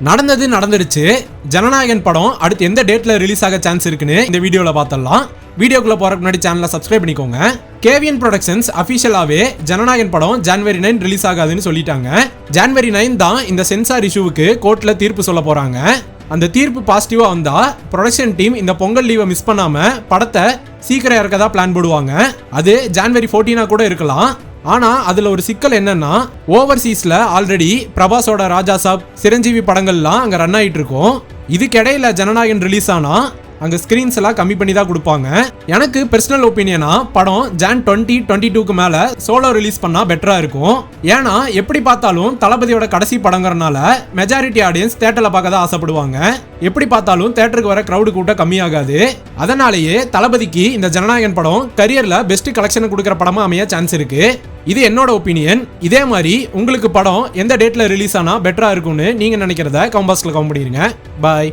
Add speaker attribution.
Speaker 1: நடந்தது நடந்துருச்சு. ஜனநாயகன் படம் அடுத்து எந்த டேட்ல ரிலீஸ் ஆக சான்ஸ் இருக்குன்னு இந்த வீடியோல பார்த்தலாம். வீடியோக்குள்ள போறதுக்கு முன்னாடி சேனலை சப்ஸ்கிரைப் பண்ணிக்கோங்க. கேவிஎன் ப்ரொடக்ஷன்ஸ் அபிஷியலாவே ஜனநாயகன் படம் ஜனவரி 9 ரிலீஸ் ஆகாதுன்னு சொல்லிட்டாங்க. ஜனவரி 9 தான் இந்த சென்சார் இஷ்யூவுக்கு கோர்ட்ல தீர்ப்பு சொல்ல போறாங்க. அந்த தீர்ப்பு பாசிட்டிவா வந்தா ப்ரொடக்ஷன் டீம் இந்த பொங்கல் லீவை மிஸ் பண்ணாம படத்தை சீக்கிரம் இறக்கதா பிளான் போடுவாங்க. அது ஜனவரி 14 கூட இருக்கலாம். ஆனா அதுல ஒரு சிக்கல் என்னன்னா, ஓவர்சீஸ்ல ஆல்ரெடி பிரபாஸோட ராஜா சாப், சிரஞ்சீவி படங்கள்லாம் அங்க ரன் ஆயிட்டு இருக்கும். இதுக்கிடையில ஜனநாயகன் ரிலீஸ் ஆனா அங்க ஸ்கிரீன்ஸ் எல்லாம் கம்மி பண்ணி தான் கொடுப்பாங்க. எனக்கு பர்சனல் ஒப்பீனியனா படம் ஜான் 2022க்கு மேல சோலோ ரிலீஸ் பண்ணா பெட்டரா இருக்கும். ஏன்னா எப்படி பார்த்தாலும் தளபதியோட கடைசி படங்கறனால மெஜாரிட்டி ஆடியன்ஸ் தியேட்டர்ல பார்க்க தான் ஆசைப்படுவாங்க. எப்படி பார்த்தாலும் தியேட்டருக்கு வர கிரவுட் கூட்டம் கம்மியாகாது. அதனாலேயே தளபதிக்கு இந்த ஜனநாயகன் படம் கரியர்ல பெஸ்ட் கலெக்ஷன் கொடுக்குற படமா அமைய சான்ஸ் இருக்கு. இது என்னோட ஒப்பீனியன். இதே மாதிரி உங்களுக்கு படம் எந்த டேட்ல ரிலீஸ் ஆனா பெட்டரா இருக்கும்னு நீங்க நினைக்கிறத கமெண்ட் பாக்ஸ்ல கமெண்ட் பண்ணிருங்க. பாய்.